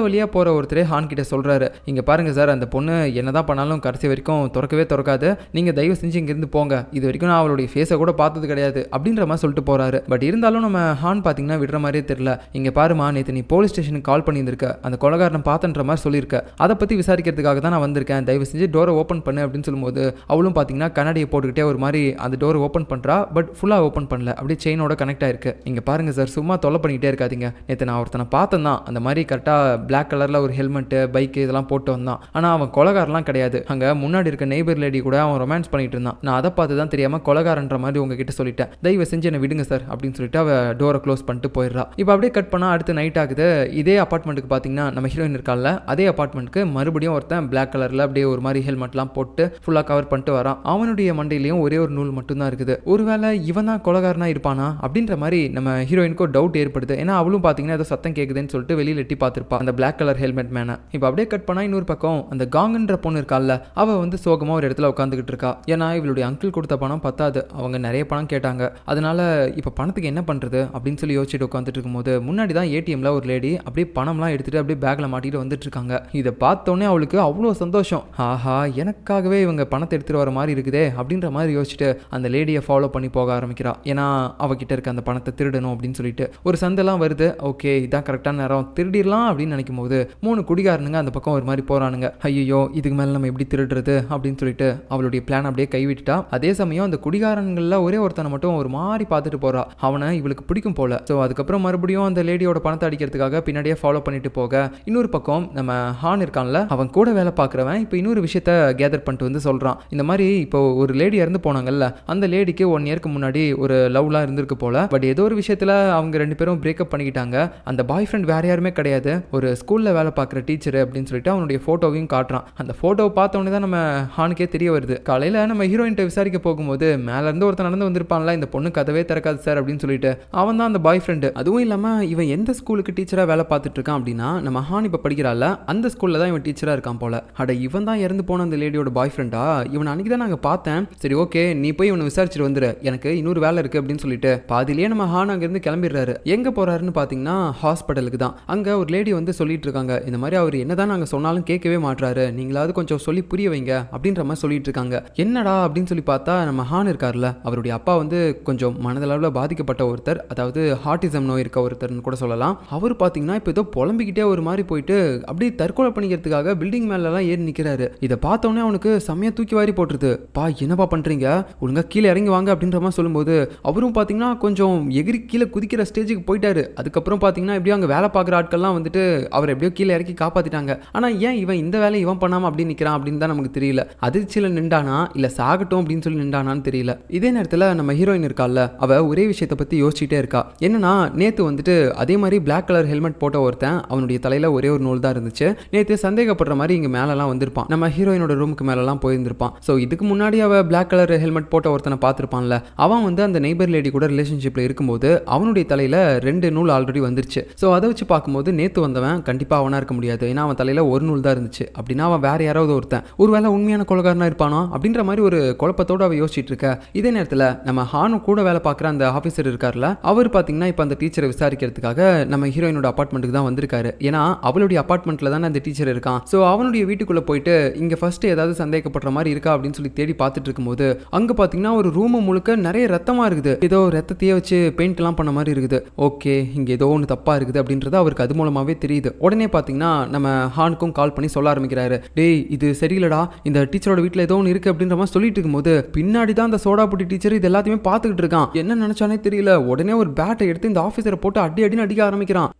வழியாக போகிற ஒருத்தரே ஹான் கிட்ட சொல்கிறாரு, இங்கே பாருங்க சார், அந்த பொண்ணு என்னதான் பண்ணாலும் கடைசி வரைக்கும் திறக்காது, நீங்கள் தயவு செஞ்சு இங்கேருந்து போங்க, இது வரைக்கும் நான் அவளுடைய ஃபேஸை கூட பார்த்தது கிடையாது அப்படின்ற மாதிரி சொல்லிட்டு போகிறாரு. பட் இருந்தாலும் நம்ம ஹான் பார்த்தீங்கன்னா விடுற மாதிரியே தெரியல. இங்கே பாருமா, நேற்று நீ போலீஸ் ஸ்டேஷனுக்கு கால் பண்ணியிருந்திருக்க, அந்த கொலைகாரனை பார்த்தன்ற மாதிரி சொல்லியிருக்க, அதை பற்றி விசாரிக்கிறதுக்காக தான் நான் வந்திருக்கேன், தயவு செஞ்சு டோரை ஓப்பன் பண்ணு அப்படின்னு சொல்லும்போது அவளும் பார்த்தீங்கன்னா கண்ணாடியை போட்டுக்கிட்டே ஒரு மாதிரி அந்த டோரை ஓப்பன் பண்ணுறா. பட் ஃபுல்லாக ஓப்பன் பண்ணல, அப்படியே செயினோட கனெக்ட் ஆயிருக்கு. இங்கே பாருங்க சார், சும்மா தொல்லை பண்ணிக்கிட்டே இருக்காதீங்க, நேற்று நான் ஒருத்தனை பார்த்தேன் தான், அந்த மாதிரி கரெக்டாக பிளாக் கலரில் ஒரு ஹெல்மெட்டு பைக்கு இதெல்லாம் போட்டு வந்தான், ஆனால் அவன் கொலைகாரெலாம் கிடையாது, அங்கே முன்னாடி இருக்க நெய்பர் லேடி கூட அவன் ரொமான்ஸ் பண்ணிட்டு இருந்தான், நான் அதை பார்த்து தான் தெரியாமல் கொலைகாரன்ற மாதிரி உங்ககிட்ட சொல்லிட்டேன், தயவு செஞ்சு என்னை விடுங்க சார் அப்படின்னு சொல்லிட்டு அவள் டோரை க்ளோஸ் பண்ணிட்டு போயிடுறா. இப்போ அப்படியே கட் பண்ணால் அடுத்து நைட் ஆகுது. இதே அப்பார்ட்மெண்ட்டுக்கு பார்த்தீங்கன்னா நம்ம ஹீரோயின் இருக்கால, அதே அப்பார்ட்மெண்ட்டுக்கு மறுபடியும் ஒருத்தன் பிளாக் கலரில் அப்படியே ஒரு மாதிரி ஹெல்மெட்லாம் போட்டு ஃபுல்லாக கவர் பண்ணிட்டு வரான். அவனுடைய மண்டையிலையும் ஒரே ஒரு நூல் மட்டும் தான் இருக்குது. ஒருவேளை இவன் தான் கொலைகாரனா இருப்பானா அப்படின்ற மாதிரி நம்ம ஹீரோயினுக்கு ஒரு டவுட் ஏற்படுது. ஏன்னா அவளும் பார்த்தீங்கன்னா ஏதோ சத்தம் கேட்குதுன்னு சொல்லிட்டு வெளியில் எட்டி பார்த்துருப்பா அந்த பிளாக் கலர் ஹெல்மெட் மேனை. இப்போ அப்படியே கட் பண்ணால் இன்னொரு பக்கம் அந்த காங்கன்ற பொண்ணு இருக்கால, அவள் வந்து சோகமாக ஒரு இடத்துல உட்காந்துக்கிட்டு இருக்கா. ஏன்னா இவளுடைய அங்கிள் கொடுத்த பணம் பத்தாது, அவங்க நிறைய பணம் கேட்டாங்க, அதனால இப்போ பணத்துக்கு என்ன பண்ணுறது அப்படின்னு சொல்லி யோசிச்சுட்டு உட்காந்துட்டு இருக்கும்போது முன்னாடி தான் ஏடிஎம்ல ஒரு லேடி அப்படியே பணம்லாம் எடுத்துட்டு அப்படியே பேக்கில் மாட்டிட்டு வந்துட்டு இருக்காங்க. இதை பார்த்தோன்னே அவளுக்கு அவ்வளோ சந்தோஷம். ஆஹா, எனக்காகவே இவங்க பணத்தை எடுத்துகிட்டு வர மாதிரி இருக்குதே அப்படின்ற மாதிரி யோசிச்சுட்டு அந்த லேடியை ஃபாலோ பண்ணி போக ஆரம்பிக்கிறா. ஏன்னா அவகிட்ட இருக்க அந்த பணத்தை திருடணும் அப்படின்னு சொல்லிட்டு ஒரு சந்தெல்லாம் வருது. ஓகே, இதான் கரெக்டான நேரம், திருடிடலாம் அப்படின்னு நினைக்கும் போது 3 குடிகாரனுங்க அந்த பக்கம் ஒரு மாதிரி போறானுங்க. ஐயோ, இதுக்கு மேலே நம்ம எப்படி திருடுறது அப்படின்னு சொல்லிட்டு அவளுடைய பிளான் அப்படியே கைவிட்டுட்டா. அதே சமயம் அந்த குடிகாரன்கள்ல ஒரே ஒருத்தனை மட்டும் ஒரு மாதிரி பார்த்துட்டு போறா. அவனை இவளுக்கு பிடிக்கும் போல. ஸோ அதுக்கப்புறம் மறுபடியும் அந்த லேடியோட பணத்தை அடிக்கிறதுக்காக பின்னாடியே ஃபாலோ பண்ணிட்டு போக, இன்னொரு பக்கம் நம்ம ஹான் இருக்கான்ல, அவன் கூட வேலை பார்க்குறவன் இப்போ இன்னொரு விஷயத்த கேதர் பண்ணிட்டு வந்து சொல்றான். இந்த மாதிரி இப்போ ஒரு லேடி இறந்து போனாங்கல்ல, அந்த லேடிக்கு 1 இயருக்கு முன்னாடி ஒரு லவ்லாம் இருந்திருக்கு போல. பட் ஏதோ ஒரு விஷயத்துல அவங்க 2 பேரும் பிரேக்கப் பண்ணிக்கிட்டாங்க. அந்த பாய் ஃப்ரெண்ட் வேற யாருமே கிடையாது, ஒரு ஸ்கூல்ல வேலை பார்க்குற டீச்சர் அப்படின்னு சொல்லிட்டு அவனுடைய போட்டோவையும் காட்டுறான். அந்த போட்டோவை பார்த்த உடனே தான் நம்ம ஹானுக்கே தெரிய வருது. காலையில நம்ம ஹீரோயின்ட்ட விசாரிக்க போகும்போது மேல இருந்து ஒருத்தன் நடந்து வந்திருப்பான்ல, இந்த பொண்ணு கதவே திறக்காது சார் அப்படின்னு சொல்லிட்டு, அவன் தான் அந்த பாய் ஃப்ரெண்டு. அதுவும் இல்லாம இவன் எந்த ஸ்கூலுக்கு டீச்சரா வேலை பார்த்துட்டு இருக்கான் அப்படின்னா, நம்ம ஹான் இப்ப படிக்கிறாள் அந்த ஸ்கூல்ல தான் இவன் டீச்சரா இருக்கான் போல. அட, இவன் தான் இறந்து போன அந்த லேடியோட பாய் ஃப்ரெண்டா? இவன் அன்னைக்கு தான் நாங்க பார்த்தேன். சரி, ஓகே, நீ போய் இவனை விசாரிச்சுட்டு வந்துரு, எனக்கு இன்னொரு வேலை இருக்கு அப்படின்னு சொல்லிட்டு பாதிலேயே நம்ம ஹான் அங்க இருந்து கிளம்பிடுறாரு. எங்க போறாருன்னு பாத்தீங்கன்னா ஹாஸ்பிட்டலுக்கு தான். அங்க ஒரு லேடி வந்து சொல்லிட்டு இருக்காங்க, இந்த மாதிரி அவர் என்னதான் நாங்க சொன்னாலும் கேட்கவே மாட்டாரு, நீங்களாவது கொஞ்சம் சொல்லி புரிய வைங்க அப்படின்ற மாதிரி சொல்லிட்டு இருக்காங்க. என்னடா அப்படின்னு சொல்லி பார்த்தா நம்ம ஹான் இருக்கார்ல, அவருடைய அப்பா வந்து கொஞ்சம் மனதளவில் பாதிக்கப்பட்ட ஒருத்தர், அதாவது ஹார்டிசம் நோய் இருக்க ஒருத்தர்னு கூட சொல்லலாம். அவர் பார்த்தீங்கன்னா இப்போ ஏதோ புலம்பிக்கிட்டே ஒரு மாதிரி போயிட்டு அப்படியே தற்கொலை பண்ணிக்கிறதுக்காக பில்டிங் மேலெல்லாம் ஏறி நிற்கிறாரு. இதை பார்த்தோன்னே அவனுக்கு செம்மையா தூக்கி வாரி போட்டுருது. பா, என்னப்பா பண்றீங்க, ஒழுங்கா கீழே இறங்கி வாங்க அப்படின்ற மாதிரி சொல்லும்போது அவரும் பார்த்தீங்கன்னா கொஞ்சம் எகிரி கீழே குதிக்கிற ஸ்டேஜுக்கு போயிட்டாரு. அதுக்கப்புறம் பார்த்தீங்கன்னா எப்படியோ அங்கே வேலை பார்க்குற ஆட்கள்லாம் வந்துட்டு அவர் எப்படியோ கீழே இறக்கி காப்பாற்றிட்டாங்க. ஆனால் ஏன் இவன் இந்த வேலையை இவன் பண்ணாமல் அப்படி நிற்கிறான் அப்படின்னு தான் நமக்கு தெரியல. அதிர்ச்சியில் நின்றானா இல்லை சாகட்டும் அப்படின்னு சொல்லி நின்றானான்னு தெரியல. இதே நேரத்தில் நம்ம ஹீரோயின் இருக்கால, அவ ஒரே விஷயத்தை பற்றி யோசிச்சுட்டே இருக்கா. என்னன்னா, நேற்று வந்துட்டு அதே மாதிரி பிளாக் கலர் ஹெல்மெட் போட்ட ஒருத்தன், அவனுடைய தலையில் ஒரே ஒரு நூல் தான் இருந்துச்சு. நேற்று சந்தேகப்படுற மாதிரி இங்கே மேலெல்லாம் வந்திருப்பான், நம்ம ஹீரோயினோட ரூமுக்கு மேலெல்லாம் போயிருந்திருப்பான். ஸோ இதுக்கு முன்னாடி அவ பிளாக் கலர் ஹெல்மெட் போட்ட ஒருத்தனை பார்த்துருப்பான்ல, அவன் வந்து அந்த நெய்பர் லேடி கூட ரிலேஷன்ஷிப்பில் இருக்கும்போது அவனுடைய தலையில் 2 நூல் ஆல்ரெடி வந்துருச்சு. ஸோ அதை வச்சு பார்க்கும்போது நேற்று வந்தவன் கண்டிப்பாக அவனாக இருக்க முடியாது, ஏன்னா அவன் தலையில் ஒரு நூல் தான் இருந்துச்சு. அப்படின்னா அவன் வேற யாராவது ஒருத்தன், ஒருவேளை உண்மையான கொலைகாரனா இருப்பானோ அப்படின்ற மாதிரி ஒரு குழப்பத்தோடு அவ யோசிச்சுட்டு இருக்க. இதே நேரத்தில் நம்ம ஹானு கூட வேலை பார்க்குற அந்த ஆஃபீஸர் இருக்கார்ல, அவர் பார்த்தீங்கன்னா இப்போ அந்த டீச்சரை விசாரிக்கிறதுக்காக நம்ம ஹீரோயினோட அப்பார்ட்மெண்ட்டுக்கு தான் வந்திருக்காரு. ஏன்னா அவளுடைய அப்பார்ட்மெண்ட்டில் தானே அந்த டீச்சர் இருக்கான். ஸோ அவனுடைய வீட்டுக்குள்ளே போயிட்டு இங்கே ஃபர்ஸ்ட் ஏதாவது சந்தேகப்படுற மாதிரி இருக்கா அப்படின்னு சொல்லி தேடி பார்த்துட்டு இருக்கும்போது அங்கே பார்த்தீங்கன்னா ஒரு ரூம் முழுக்க நிறைய ரத்தமாக இருக்குது. ஏதோ ரத்தத்தையே வச்சு பெயிண்ட்லாம் பண்ண மாதிரி இருக்குது. ஓகே, இங்கே ஏதோ ஒன்று தப்பாக இருக்குது அப்படின்றது அவருக்கு அது மூலமாகவே தெரியுது. உடனே பார்த்தீங்கன்னா நம்ம ஹானுக்கும் கால் பண்ணி சொல்ல ஆரம்பிக்கிறாரு, டேய் இது சரியில்லடா, இந்த டீச்சரோட வீட்டில் ஏதோ ஒன்று இருக்குது அப்படின்ற மாதிரி சொல்லிட்டு இருக்கும்போது பின்னாடி தான் அந்த சோடா புட்டி டீச்சர் இது எல்லாத்தையுமே பார்த்துக்கிட்டு இருக்கான். என்ன நினைச்சானே தெரியல. உடனே ஒரு பேட்டை எடுத்து இந்த ஆஃபீஸரை போட்டு அடின்னு அடிக்க ஆரம்பிக்கிறான்.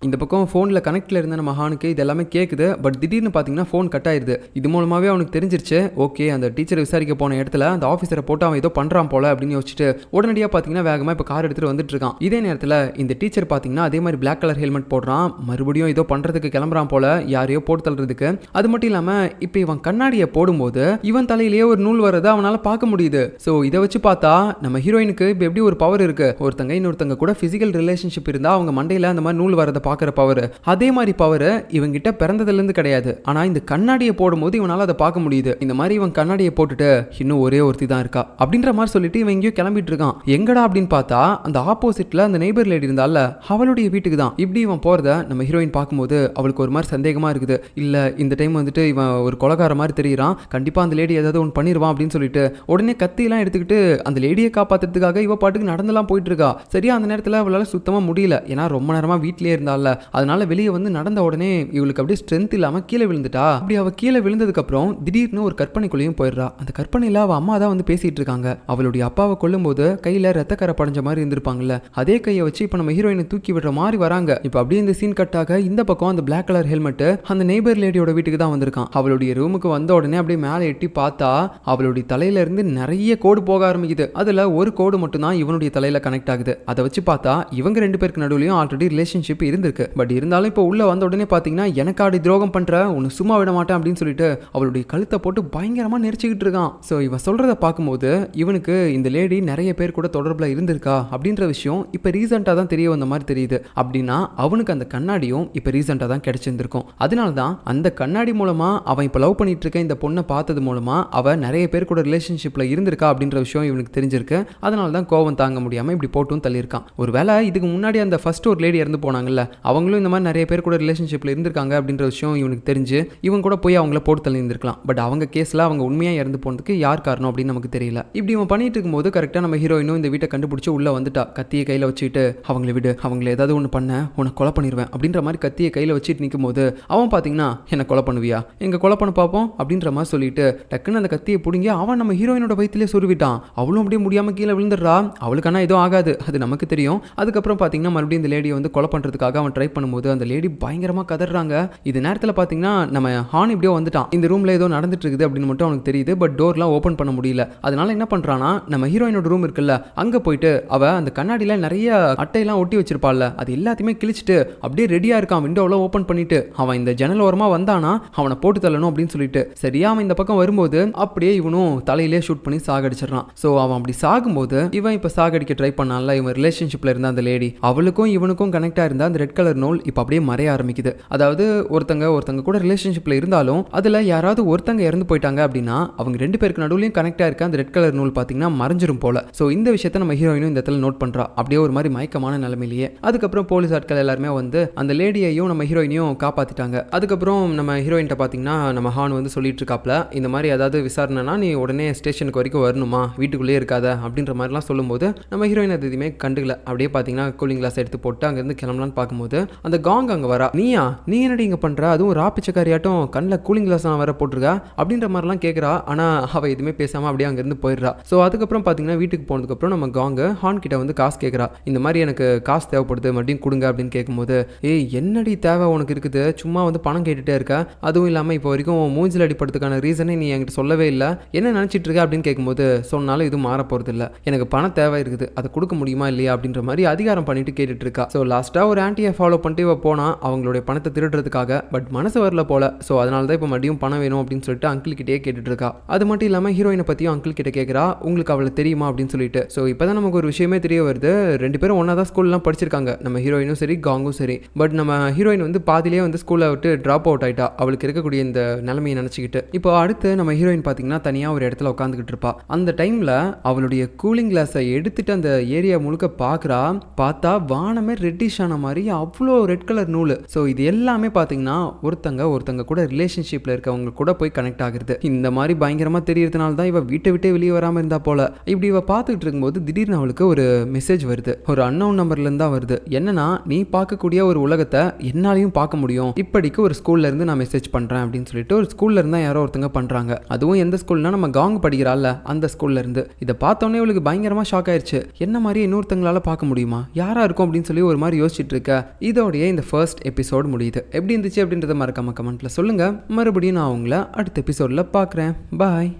இந்த பக்கம் ஃபோனில் கனெக்டில் இருந்த நம்ம ஹானுக்கு இது எல்லாமே கேட்குது. பட் திடீர்னு பார்த்தீங்கன்னா ஃபோன் கட் ஆயிடுது. இது மூலமாகவே அவனுக்கு தெரிஞ்சிருச்சு, ஓகே அந்த டீச்சரை விசாரிக்க போன இடத்துல அந்த ஆஃபீஸரை போட்டு அவன் ஏதோ பண்ணுறான் போல அப்படின்னு யோசிச்சுட்டு உடனடியாக பார்த்தீங்கன்னா வேகமாக இப்போ கார் எடுத்துகிட்டு வந்துட்டு இருக்கான். இதே நேரத்தில் இந்த டீச்சர் பார்த்தீங்கன்னா அதே மாதிரி பிளாக் கலர் ஹெல்மெட் போடுறான், மறுபடியும் ஏதோ பண்ணுறதுக்கு கிளம்புறான் போல, யாரையோ போட்டு தள்ளுறதுக்கு. அது மட்டும் இல்லாமல் இப்போ இவன் கண்ணாடியை போடும்போது இவன் தலையிலேயே ஒரு நூல் வரதை அவனால் பார்க்க முடியுது. ஸோ இதை வச்சு பார்த்தா நம்ம ஹீரோயினுக்கு இப்போ எப்படி ஒரு பவர் இருக்கு, ஒருத்தங்க இன்னொருத்தங்க கூட ஃபிசிக்கல் ரிலேஷன்ஷிப் இருந்தால் அவங்க மண்டையில் அந்த மாதிரி நூல் வரதை பார்க்குற பவர், அதே மாதிரி பவர் இவங்கிட்ட பிறந்ததுலேருந்து கிடையாது. ஆனால் இந்த கண்ணாடியை போடும்போது இவனால் அதை பார்க்க முடியுது. இந்த மாதிரி இவன் கண்ணாடியை போட்டுட்டு இன்னும் ஒரே ஒருத்தி தான் இருக்கா அப்படின்ற மாதிரி சொல்லிட்டு இவன் எங்கேயோ கிளம்பிட்டு இருக்கான். எங்கடா அப்படின்னு பார்த்தா அந்த ஆப்போசிட்ல அந்த நெய்பர் லேடி இருந்தால அவளுடைய வீட்டுக்கு தான். இப்படி இவன் போறத நம்ம ஹீரோயின் பார்க்கும்போது அவளுக்கு ஒரு மாதிரி சந்தேகமா இருக்குது. இல்ல இந்த டைம் வந்துட்டு இவன் ஒரு கொலைகார மாதிரி தெரியுறான், கண்டிப்பா அந்த லேடி ஏதாவது ஒன்று பண்ணிடுவான் அப்படின்னு சொல்லிட்டு உடனே கத்தியெல்லாம் எடுத்துக்கிட்டு அந்த லேடியை காப்பாத்துறதுக்காக இவ பாட்டுக்கு நடந்தெல்லாம் போயிட்டு இருக்கா. சரியா அந்த நேரத்தில் அவளால் சுத்தமா முடியல, ஏன்னா ரொம்ப நேரமா வீட்லயே இருந்தால. அதனால வெளியே வந்து நடந்த உடனே இவளுக்கு அப்படியே ஸ்ட்ரென்த் இல்லாம கீழே விழுந்துட்டா. அப்படி அவ கீழே விழுந்ததுக்கு அப்புறம் திடீர்னு ஒரு கற்பனைக்குள்ளேயும் போயிடுறா. அந்த கற்பனையில அவ அம்மா தான் வந்து பேசிட்டு இருக்காங்க. அவளுடைய அப்பாவை கொல்லும் போது கையில ரத்தக்கரை படைஞ்ச மாதிரி இருந்திருப்பாங்கல்ல, அதே கையை வச்சு இப்ப நம்ம ஹீரோயினை தூக்கி விடுற மாதிரி வராங்க. இப்ப அப்படியே இந்த சீன் கட்டாக இந்த பக்கம் அந்த பிளாக் கலர் ஹெல்மெட் அந்த நெய்பர் லேடியோட வீட்டுக்கு தான் வந்திருக்கான். அவளுடைய ரூமுக்கு வந்த உடனே அப்படியே மேலே எட்டி பார்த்தா அவளுடைய தலையில இருந்து நிறைய கோடு போக ஆரம்பிக்குது. அதுல ஒரு கோடு மட்டும் தான் இவனுடைய தலையில கனெக்ட் ஆகுது. அதை வச்சு பார்த்தா இவங்க 2 பேருக்கு நடுவுலயும் ஆல்ரெடி ரிலேஷன்ஷிப் இருந்திருக்கு. பட் இருந்தாலும் இப்போ உள்ள வந்த உடனே பாத்தீங்கன்னா எனக்கு ஆடி துரோகம் பண்ற, உன்னை சும்மா விட மாட்டேன் அப்படின்னு சொல்லிட்டு அவளுடைய கழுத்தை போட்டு பயங்கரமா நெரிச்சுக்கிட்டு இருக்கான். ஸோ இவன் சொல்றதை பார்க்கும்போது இவனுக்கு இந்த லேடி நிறைய பேர் கூட தொடர்புல இருந்திருக்கா அப்படின்ற விஷயம் இப்போ ரீசெண்டாக தான் தெரிய வந்த மாதிரி தெரியுது. அப்படின்னா அவனுக்கு அந்த கண்ணாடியும் இப்போ ரீசெண்டாக தான் கிடைச்சிருந்திருக்கும். அதனால தான் அந்த கண்ணாடி மூலமா அவன் இப்போ லவ் பண்ணிட்டு இருக்க இந்த பொண்ணை பார்த்தது மூலமா அவ நிறைய பேர் கூட ரிலேஷன்ஷிப்ல இருந்திருக்கா அப்படின்ற விஷயம் இவனுக்கு தெரிஞ்சிருக்கு. அதனால தான் கோவம் தாங்க முடியாம இப்படி போட்டும் தள்ளியிருக்கான். ஒருவேளை இதுக்கு முன்னாடி அந்த ஃபர்ஸ்ட் ஒரு லேடி இறந்து போனாங்கல்ல, அவங்களும் இந்த மாதிரி நிறைய பேர் கூட ரிலேஷன்ஷிப்ல இருந்திருக்காங்க அப்படின்ற விஷயம் இவனுக்கு தெரிஞ்சு இவன் கூட போய் அவங்கள போட்டு தள்ளி இருந்திருக்கலாம். பட் அவங்க கேஸ்ல அவங்க உண்மையா இறந்து போனதுக்கு யார் காரணம் அப்படின்னு நமக்கு தெரியல. இப்படி இவன் பண்ணிட்டு இருக்கும்போது கரெக்டா நம்ம ஹீரோயினும் இந்த வீட்டை கண்டுபிடிச்சு உள்ள வந்துட்டா. கத்தியை கையில வச்சுட்டு அவங்களை விடு, அவங்களை ஏதாவது ஒன்று பண்ண உன்னை கொலை பண்ணிடுவேன் அப்படின்ற மாதிரி கத்தியை கையில வச்சுட்டு நிற்கும் போது அவன் பாத்தீங்கன்னா என்ன கொலை பண்ணுவியா, எங்க கொலை பண்ண பார்ப்போம் அப்படின்ற மாதிரி சொல்லிட்டு டக்குன்னு அந்த கத்தியை பிடிங்கி அவன் நம்ம ஹீரோயினோட வயிற்றிலே சொருவிட்டான். அவளும் அப்படியே முடியாம கீழே விழுந்துடுறா. அவளுக்கான எதுவும் ஆகாது, அது நமக்கு தெரியும். அதுக்கப்புறம் பாத்தீங்கன்னா மறுபடியும் இந்த லேடியை வந்து கொலை பண்றதுக்காக அவன் ட்ரை பண்ணும்போது அந்த லேடி பயங்கரமா கதறாங்க. இது நேரத்தில் பாத்தீங்கன்னா நம்ம ஹான் இப்படியோ வந்துட்டான். இந்த ரூம்ல ஏதோ நடந்துட்டு இருக்குது அப்படின்னு மட்டும் அவனுக்கு தெரியுது. பட் டோர்லாம் ஓப்பன் பண்ண முடியல. அதனால என்ன பண்றானா, நம்ம ஹீரோயினோட ரூம் இருக்குல்ல அங்க போயிட்டு அவ அந்த கண்ணாடியில நிறைய அட்டையெல்லாம் ஒட்டி வச்சிருப்பாள்ல அது எல்லாத்தையுமே கிழிச்சிட்டு அப்படியே ரெடியா இருக்கான். விண்டோலாம் ஓப்பன் பண்ணிட்டு அவன் இந்த ஜன்னல் ஓரமா வந்தானா அவனை போட்டு தள்ளணும் அப்படின்னு சொல்லிட்டு சரியா அவன் இந்த பக்கம் வரும்போது அப்படியே இவனும் தலையிலே ஷூட் பண்ணி சாகடிச்சிடறான். ஸோ அவன் அப்படி சாகும்போது இவன் இப்போ சாகடிக்க ட்ரை பண்ணான்ல இவன் ரிலேஷன்ஷிப்ல இருந்த அந்த லேடி, அவளுக்கும் இவனுக்கும் கனெக்டா இருந்தா அந்த ரெட் கலர் நூல் இப்போ அப்படியே மறைய ஆரம்பிக்குது. அதாவது ஒருத்தங்க கூட ரிலேஷன்ஷிப்ல இருந்தாலும் அதுல யாராவது ஒருத்தங்க இறந்து போயிட்டாங்க அப்படின்னா அவங்க ரெண்டு பேருக்கு நடுவுலையும் கனெக்டா இருக்க அந்த ரெட் கலர் நூல் பாத்தீங்கன்னா மறைஞ்சிரும் போல. ஸோ இந்த விஷயத்தை நம்ம ஹீரோயினும் இந்த இடத்துல நோட் பண்றா. அப்படியே ஒரு மாதிரி மயக்கமான நிலைமையிலேயே. அதுக்கப்புறம் போலீஸ் ஆட்கள் எல்லாருமே வந்து அந்த லேடியையும் நம்ம ஹீரோயினையும் காப்பாத்திட்டாங்க. அதுக்கப்புறம் நம்ம ஹீரோயின்ட்ட பாத்தீங்கன்னா நம்ம ஹான் வந்து சொல்லிட்டு இருக்காப்ல, இந்த மாதிரி ஏதாவது விசாரணைனா நீ உடனே ஸ்டேஷனுக்கு வரைக்கும் வரணுமா, வீட்டுக்குள்ளேயே இருக்காத அப்படின்ற மாதிரிலாம் சொல்லும்போது நம்ம ஹீரோயின் அது எதுவுமே கண்டுக்கல. அப்படியே பாத்தீங்கன்னா கூலிங் கிளாஸ் எடுத்து போட்டு அங்கிருந்து கிளம்பலான்னு பார்க்கும்போது அந்த காங் அங்க வரா. நீ என்னடி இங்க பண்ற, அதுவும் ராப்பிச்சக்காரியாட்டும் கண்ணில் கூலிங் கிளாஸ் வர போட்டிருக்கா அப்படின்ற மாதிரிலாம் கேட்குறா. ஆனா அவ எதுவுமே பேசாம அப்படியே அங்கிருந்து போயிடுறா. ஸோ அதுக்கப்புறம் பாத்தீங்கன்னா வீட்டுக்கு போனதுக்கப்புறம் நம்ம காங்கு ஹான் கிட்ட வந்து காசு கேட்குறா. இந்த மாதிரி எனக்கு காசு தேவைப்படுது மறுபடியும் கொடுங்க அப்படின்னு கேட்கும்போது, ஏய் என்னடி தேவை உனக்கு இருக்குது, சும்மா வந்து பணம் கேட்டுட்டே இருக்க, அதுவும் இல்லாமல் இப்போ வரைக்கும் மூஞ்சில் அடிப்படுறதுக்கான ரீசனே நீ என்கிட்ட சொல்லவே இல்லை, என்ன நினச்சிட்டு இருக்க அப்படின்னு கேட்கும்போது, சொன்னாலும் இது மாற போகிறது இல்லை, எனக்கு பணம் தேவை இருக்குது, அதை கொடுக்க முடியுமா இல்லையா அப்படின்ற மாதிரி அதிகாரம் பண்ணிட்டு கேட்டுட்டு இருக்கா. ஸோ லாஸ்ட்டாக ஒரு ஆன்ட்டியை ஃபாலோ பண்ணிட்டு இவ போனா அவங்களுடைய பணத்தை திருடுறதுக்காக. பட் மனசு வரல போல. ஸோ அதனால தான் இப்போ மறுபடியும் பணம் வேணும் அப்படின்னு சொல்லிட்டு அங்கிள் கிட்டே கேட்டுட்டு இருக்கா. அது மட்டும் இல்லாமல் ஹீரோயினை பற்றியும் அங்கிள் கிட்ட கேட்குறா, உங்களுக்கு அவளை தெரியுமா அப்படின்னு சொல்லிட்டு. ஸோ இப்போ தான் நமக்கு ஒரு விஷயமே தெரிய வருது, ரெண்டு பேரும் ஒன்றா தான் ஸ்கூல்லாம் படிச்சிருக்காங்க, நம்ம ஹீரோயினும் சரி காங்கும் சரி. பட் நம்ம ஹீரோயின் வந்து பாதிலேயே வந்து ஸ்கூலை விட்டு ட்ராப் அவுட் ஆயிட்டா அவளுக்கு இருக்கக்கூடிய இந்த நிலைமையை நினச்சிக்கிட்டு. இப்போ அடுத்து நம்ம ஹீரோயின் பார்த்தீங்கன்னா தனியாக ஒரு இடத்துல உட்காந்துக்கிட்டு இருப்பா. அந்த டைமில் அவளுடைய கூலிங் கிளாஸை எடுத்துட்டு அந்த ஏரியா முழுக்க பார்க்குறா. பார்த்தா வானமே ரெட்டிஷ் ஆன மாதிரி அவ்வளோ ரெட் கலர் நூல். ஸோ இது எல்லாமே பார்த்தீங்கன்னா ஒருத்தங்க கூட ரிலேஷன்ஷிப்பில் இருக்கவங்க கூட போய் கனெக்ட் ஆகுறது. இந்த மாதிரி பயங்கரமாக தெரியறதுனால தான் இவ வீட்டை விட்டே வெளியே வராமல் இருந்தா போல. இப்படி இவ பார்த்துக்கிட்டு இருக்கும்போது திடீர்னு அவளுக்கு ஒரு மெசேஜ் வருது. ஒரு அன்னோன் நம்பர்லேருந்து தான் வருது. என்னன்னா, நீ பார்க்கக்கூடிய ஒரு உலகத்தை என்னாலையும் பார்க்க முடியும், இப்படிக்கு ஒரு ஸ்கூல்ல இருந்து நான் மெசேஜ் பண்றேன் அப்படின்னு சொல்லிட்டு ஒரு ஸ்கூல்ல இருந்தா யாரோ ஒருத்தங்க பண்றாங்க. அதுவும் எந்த ஸ்கூல்னா நம்ம காங் படிக்கிறாள்ல அந்த ஸ்கூல்ல இருந்து. இதை பார்த்தோன்னே இவளுக்கு பயங்கரமா ஷாக் ஆயிடுச்சு. என்ன மாதிரி இன்னொருத்தங்களால பார்க்க முடியுமா, யாரா இருக்கும் அப்படின்னு சொல்லி ஒரு மாதிரி யோசிச்சுட்டு இருக்க. இதோடைய இந்த ஃபர்ஸ்ட் எபிசோட் முடியுது. எப்படி இருந்துச்சு அப்படின்றத மறக்காம கமெண்ட்ல சொல்லுங்க. மறுபடியும் நான் உங்களை அடுத்த எபிசோட்ல பார்க்குறேன். பாய்.